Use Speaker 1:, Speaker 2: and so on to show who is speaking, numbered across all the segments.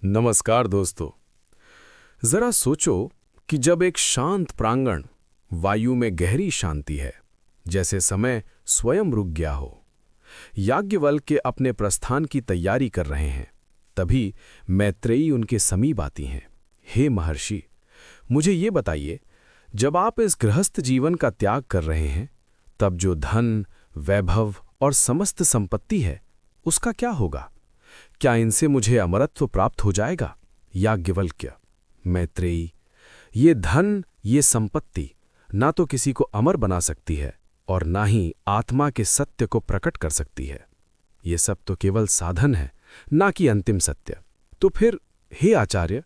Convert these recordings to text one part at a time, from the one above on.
Speaker 1: नमस्कार दोस्तों। जरा सोचो कि जब एक शांत प्रांगण, वायु में गहरी शांति है, जैसे समय स्वयं रुक गया हो, याज्ञवल्क्य अपने प्रस्थान की तैयारी कर रहे हैं, तभी मैत्रेयी उनके समीप आती हैं। हे महर्षि, मुझे ये बताइए, जब आप इस गृहस्थ जीवन का त्याग कर रहे हैं, तब जो धन, वैभव और समस्त संपत्ति है, उसका क्या होगा? क्या इनसे मुझे अमरत्व प्राप्त हो जाएगा? याज्ञवल्क्य: मैत्रेयी, ये धन, ये संपत्ति ना तो किसी को अमर बना सकती है और ना ही आत्मा के सत्य को प्रकट कर सकती है। ये सब तो केवल साधन है, ना कि अंतिम सत्य। तो फिर हे आचार्य,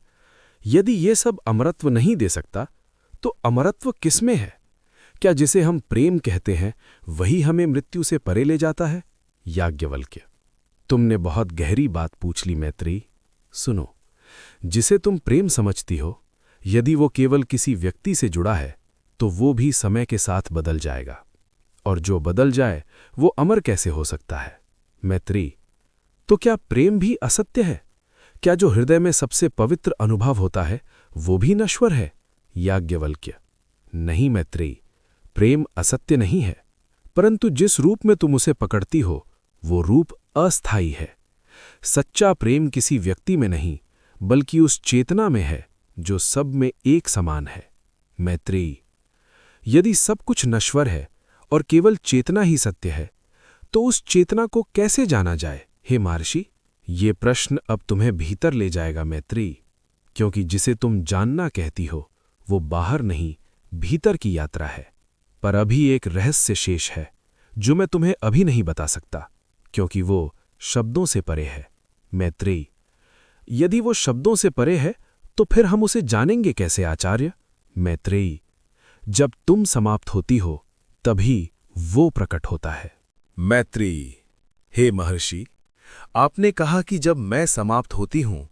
Speaker 1: यदि ये सब अमरत्व नहीं दे सकता, तो अमरत्व किसमें है? क्या जिसे हम प्रेम कहते हैं वही हमें मृत्यु से परे ले जाता है? याज्ञवल्क्य: तुमने बहुत गहरी बात पूछ ली मैत्रेयी। सुनो, जिसे तुम प्रेम समझती हो, यदि वो केवल किसी व्यक्ति से जुड़ा है, तो वो भी समय के साथ बदल जाएगा, और जो बदल जाए वो अमर कैसे हो सकता है? मैत्रेयी: तो क्या प्रेम भी असत्य है? क्या जो हृदय में सबसे पवित्र अनुभव होता है वो भी नश्वर है? याज्ञवल्क्य: नहीं मैत्रेयी, प्रेम असत्य नहीं है, परंतु जिस रूप में तुम उसे पकड़ती हो वो रूप अस्थायी है। सच्चा प्रेम किसी व्यक्ति में नहीं, बल्कि उस चेतना में है जो सब में एक समान है। मैत्रेयी: यदि सब कुछ नश्वर है और केवल चेतना ही सत्य है, तो उस चेतना को कैसे जाना जाए? हे महर्षि, ये प्रश्न अब तुम्हें भीतर ले जाएगा मैत्रेयी, क्योंकि जिसे तुम जानना कहती हो वो बाहर नहीं, भीतर की यात्रा है। पर अभी एक रहस्य शेष है जो मैं तुम्हें अभी नहीं बता सकता, क्योंकि वो शब्दों से परे है। मैत्रेयी: यदि वो शब्दों से परे है, तो फिर हम उसे जानेंगे कैसे आचार्य? मैत्रेयी: जब तुम समाप्त होती हो, तभी वो प्रकट होता है।
Speaker 2: मैत्रेयी: हे महर्षि, आपने कहा कि जब मैं समाप्त होती हूं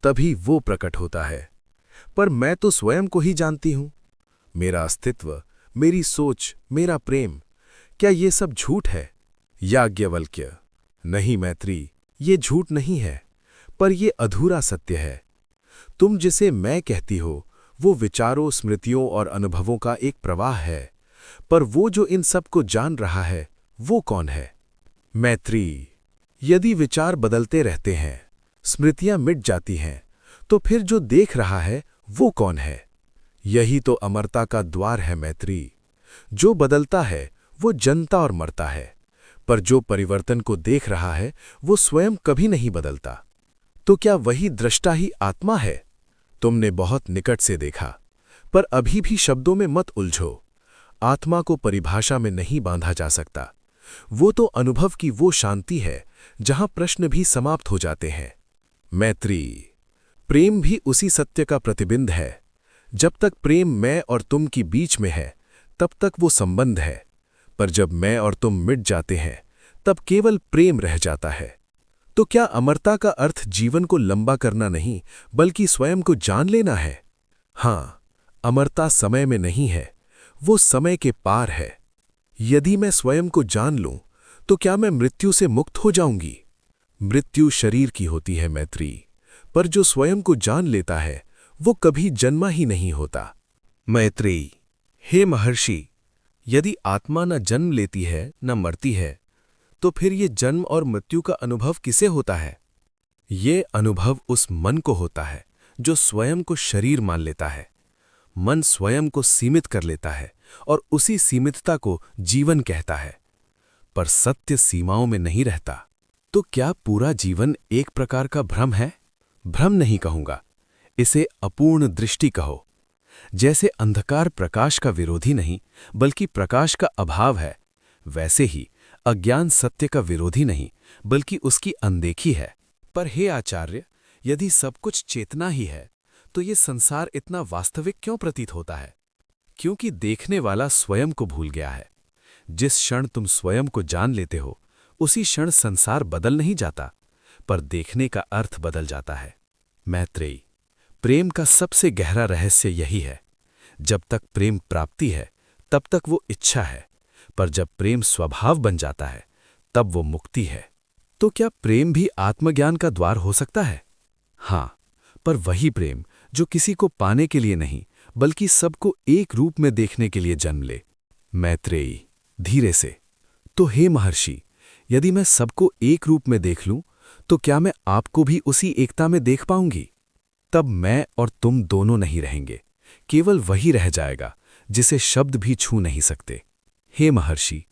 Speaker 2: तभी वो प्रकट होता है, पर मैं तो स्वयं को ही जानती हूं। मेरा अस्तित्व, मेरी सोच, मेरा प्रेम, क्या ये सब झूठ है? याज्ञवल्क्य: नहीं मैत्रेयी, ये झूठ नहीं है, पर ये अधूरा सत्य है। तुम जिसे मैं कहती हो वो विचारों, स्मृतियों और अनुभवों का एक प्रवाह है, पर वो जो इन सब को जान रहा है वो कौन है? मैत्रेयी: यदि विचार बदलते रहते हैं, स्मृतियां मिट जाती हैं, तो फिर जो देख रहा है वो कौन है? यही तो अमरता का द्वार है मैत्रेयी। जो बदलता है वो जनता और मरता है, पर जो परिवर्तन को देख रहा है वो स्वयं कभी नहीं बदलता। तो क्या वही दृष्टा ही आत्मा है? तुमने बहुत निकट से देखा, पर अभी भी शब्दों में मत उलझो। आत्मा को परिभाषा में नहीं बांधा जा सकता। वो तो अनुभव की वो शांति है जहां प्रश्न भी समाप्त हो जाते हैं। मैत्रेयी: प्रेम भी उसी सत्य का प्रतिबिंब है। जब तक प्रेम मैं और तुम की बीच में है, तब तक वो संबंध है, पर जब मैं और तुम मिट जाते हैं, तब केवल प्रेम रह जाता है। तो क्या अमरता का अर्थ जीवन को लंबा करना नहीं, बल्कि स्वयं को जान लेना है? हाँ, अमरता समय में नहीं है, वो समय के पार है। यदि मैं स्वयं को जान लूं, तो क्या मैं मृत्यु से मुक्त हो जाऊंगी? मृत्यु शरीर की होती है मैत्रेयी, पर जो स्वयं को जान लेता है वो कभी जन्मा ही नहीं होता।
Speaker 3: मैत्रेयी: हे महर्षि, यदि आत्मा न जन्म लेती है न मरती है, तो फिर ये जन्म और मृत्यु का अनुभव किसे होता है? ये अनुभव उस मन को होता है जो स्वयं को शरीर मान लेता है। मन स्वयं को सीमित कर लेता है और उसी सीमितता को जीवन कहता है, पर सत्य सीमाओं में नहीं रहता। तो क्या पूरा जीवन एक प्रकार का भ्रम है? भ्रम नहीं कहूंगा, इसे अपूर्ण दृष्टि कहो। जैसे अंधकार प्रकाश का विरोधी नहीं, बल्कि प्रकाश का अभाव है, वैसे ही अज्ञान सत्य का विरोधी नहीं, बल्कि उसकी अनदेखी है। पर हे आचार्य, यदि सब कुछ चेतना ही है, तो ये संसार इतना वास्तविक क्यों प्रतीत होता है? क्योंकि देखने वाला स्वयं को भूल गया है। जिस क्षण तुम स्वयं को जान लेते हो, उसी क्षण संसार बदल नहीं जाता, पर देखने का अर्थ बदल जाता है। मैत्रेयी: प्रेम का सबसे गहरा रहस्य यही है। जब तक प्रेम प्राप्ति है, तब तक वो इच्छा है, पर जब प्रेम स्वभाव बन जाता है, तब वो मुक्ति है। तो क्या प्रेम भी आत्मज्ञान का द्वार हो सकता है? हाँ, पर वही प्रेम जो किसी को पाने के लिए नहीं बल्कि सबको एक रूप में देखने के लिए जन्म ले। मैत्रेयी धीरे से, तो हे महर्षि, यदि मैं सबको एक रूप में देख लूं तो क्या मैं आपको भी उसी एकता में देख पाऊंगी? तब मैं और तुम दोनों नहीं रहेंगे, केवल वही रह जाएगा जिसे शब्द भी छू नहीं सकते। हे महर्षि,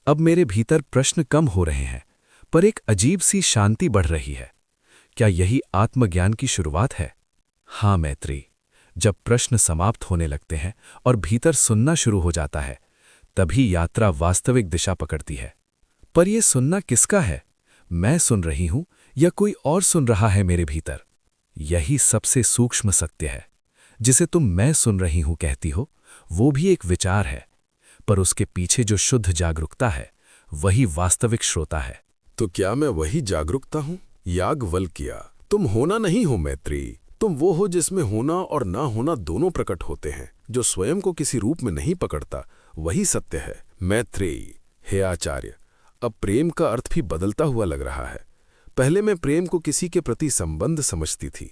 Speaker 3: अब मेरे भीतर प्रश्न कम हो रहे हैं, पर एक अजीब सी शांति बढ़ रही है। क्या यही आत्मज्ञान की शुरुआत है? हाँ मैत्री, जब प्रश्न समाप्त होने लगते हैं और भीतर सुनना शुरू हो जाता है, तभी यात्रा वास्तविक दिशा पकड़ती है। पर यह सुनना किसका है? मैं सुन रही हूं या कोई और सुन रहा है मेरे भीतर? यही सबसे सूक्ष्म सत्य है। जिसे तुम मैं सुन रही हूं कहती हो, वो भी एक विचार है, पर उसके पीछे जो शुद्ध जागरूकता है वही वास्तविक श्रोता है।
Speaker 1: तो क्या मैं वही जागरूकता हूं? याज्ञवल्क्य, तुम होना नहीं हो मैत्रेयी, तुम वो हो जिसमें होना और ना होना दोनों प्रकट होते हैं। जो स्वयं को किसी रूप में नहीं पकड़ता वही सत्य है। मैत्रेयी, हे आचार्य, अब प्रेम का अर्थ भी बदलता हुआ लग रहा है। पहले मैं प्रेम को किसी के प्रति संबंध समझती थी,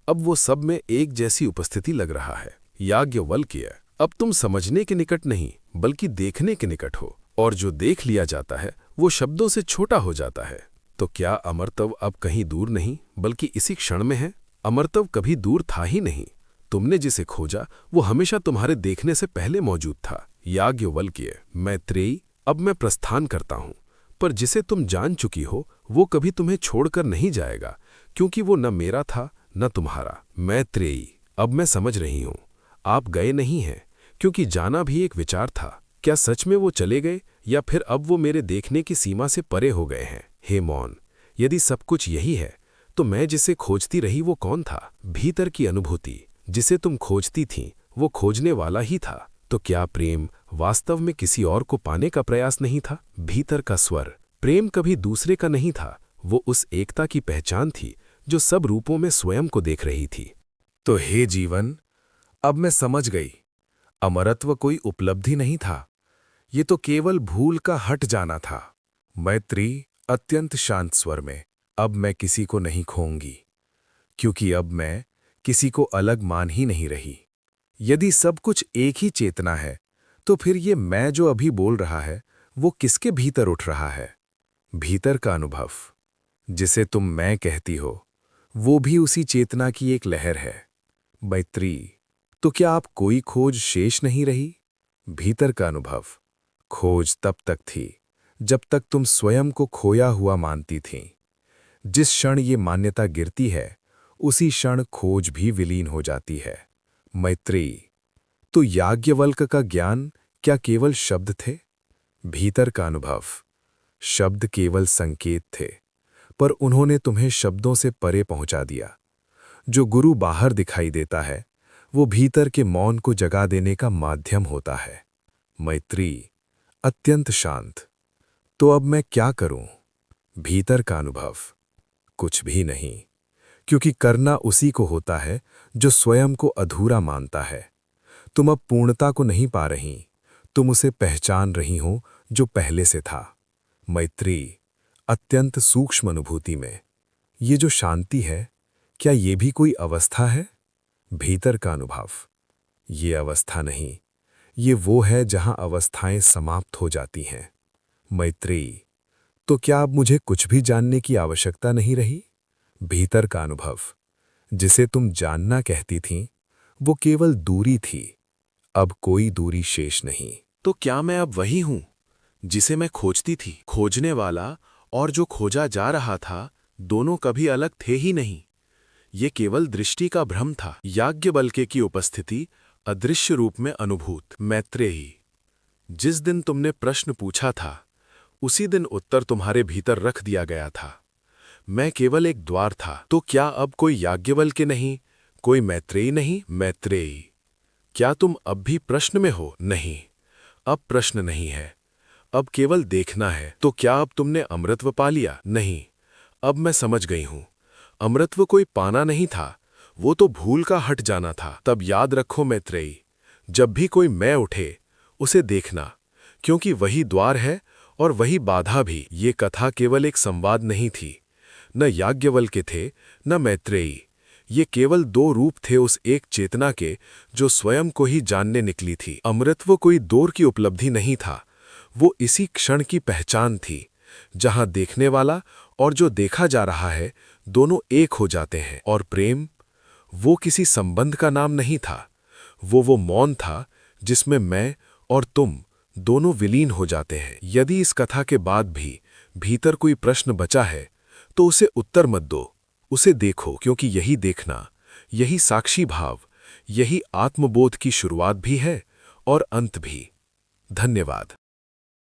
Speaker 1: अब वो सब में एक जैसी उपस्थिति लग रहा है। याज्ञवल्क्य, अब तुम समझने के निकट नहीं बल्कि देखने के निकट हो, और जो देख लिया जाता है वो शब्दों से छोटा हो जाता है। तो क्या अमरत्व अब कहीं दूर नहीं बल्कि इसी क्षण में है? अमरत्व कभी दूर था ही नहीं। तुमने जिसे खोजा वो हमेशा तुम्हारे देखने से पहले मौजूद था। याज्ञवल्क्य, मैत्रेयी, अब मैं प्रस्थान करता हूं, पर जिसे तुम जान चुकी हो वो कभी तुम्हें छोड़कर नहीं जाएगा, क्योंकि वो न मेरा था न तुम्हारा। मैत्रेयी, अब मैं समझ रही हूं, आप गए नहीं हैं, क्योंकि जाना भी एक विचार था। क्या सच में वो चले गए या फिर अब वो मेरे देखने की सीमा से परे हो गए हैं? हे मौन, यदि सब कुछ यही है तो मैं जिसे खोजती रही वो कौन था? भीतर की अनुभूति जिसे तुम खोजती थी वो खोजने वाला ही था। तो क्या प्रेम वास्तव में किसी और को पाने का प्रयास नहीं था? भीतर का स्वर, प्रेम कभी दूसरे का नहीं था, वो उस एकता की पहचान थी जो सब रूपों में स्वयं को देख रही थी।
Speaker 3: तो हे जीवन, अब मैं समझ गई, अमरत्व कोई उपलब्धि नहीं था, ये तो केवल भूल का हट जाना था। मैत्री अत्यंत शांत स्वर में, अब मैं किसी को नहीं खोऊंगी, क्योंकि अब मैं किसी को अलग मान ही नहीं रही। यदि सब कुछ एक ही चेतना है, तो फिर ये मैं जो अभी बोल रहा है वो किसके भीतर उठ रहा है? भीतर का अनुभव, जिसे तुम मैं कहती हो, वो भी उसी चेतना की एक लहर है। मैत्री, तो क्या आप कोई खोज शेष नहीं रही? भीतर का अनुभव, खोज तब तक थी जब तक तुम स्वयं को खोया हुआ मानती थीं। जिस क्षण ये मान्यता गिरती है उसी क्षण खोज भी विलीन हो जाती है। मैत्री, तो याज्ञवल्क्य का ज्ञान क्या केवल शब्द थे? भीतर का अनुभव, शब्द केवल संकेत थे, पर उन्होंने तुम्हें शब्दों से परे पहुंचा दिया। जो गुरु बाहर दिखाई देता है वो भीतर के मौन को जगा देने का माध्यम होता है। मैत्री अत्यंत शांत, तो अब मैं क्या करूं? भीतर का अनुभव, कुछ भी नहीं, क्योंकि करना उसी को होता है जो स्वयं को अधूरा मानता है। तुम अब पूर्णता को नहीं पा रही, तुम उसे पहचान रही हो जो पहले से था। मैत्री अत्यंत सूक्ष्म अनुभूति में, ये जो शांति है, क्या ये भी कोई अवस्था है? भीतर का अनुभव, ये अवस्था नहीं, ये वो है जहां अवस्थाएं समाप्त हो जाती हैं। मैत्री, तो क्या अब मुझे कुछ भी जानने की आवश्यकता नहीं रही? भीतर का अनुभव, जिसे तुम जानना कहती थीं, वो केवल दूरी थी, अब कोई दूरी शेष नहीं।
Speaker 2: तो क्या मैं अब वही हूं जिसे मैं खोजती थी? खोजने वाला और जो खोजा जा रहा था दोनों कभी अलग थे ही नहीं, ये केवल दृष्टि का भ्रम था। याज्ञवल्क्य की उपस्थिति अदृश्य रूप में अनुभूत। मैत्रेयी, जिस दिन तुमने प्रश्न पूछा था उसी दिन उत्तर तुम्हारे भीतर रख दिया गया था। मैं केवल एक द्वार था। तो क्या अब कोई याज्ञवल्क्य नहीं, कोई मैत्रेयी नहीं? मैत्रेयी, क्या तुम अब भी प्रश्न में हो? नहीं, अब प्रश्न नहीं है, अब केवल देखना है। तो क्या अब तुमने अमृतत्व पा लिया? नहीं, अब मैं समझ गई हूं, अमृतत्व कोई पाना नहीं था, वो तो भूल का हट जाना था। तब याद रखो मैत्रेयी, जब भी कोई मैं उठे उसे देखना, क्योंकि वही द्वार है और वही बाधा भी। ये कथा केवल एक संवाद नहीं थी, न याज्ञवल्क्य थे न मैत्रेयी, ये केवल दो रूप थे उस एक चेतना के जो स्वयं को ही जानने निकली थी। अमृतत्व कोई दौर की उपलब्धि नहीं था, वो इसी क्षण की पहचान थी, जहां देखने वाला और जो देखा जा रहा है दोनों एक हो जाते हैं। और प्रेम, वो किसी संबंध का नाम नहीं था, वो मौन था जिसमें मैं और तुम दोनों विलीन हो जाते हैं। यदि इस कथा के बाद भी भीतर कोई प्रश्न बचा है तो उसे उत्तर मत दो, उसे देखो, क्योंकि यही देखना, यही साक्षी भाव, यही आत्मबोध की शुरुआत भी है और अंत भी। धन्यवाद।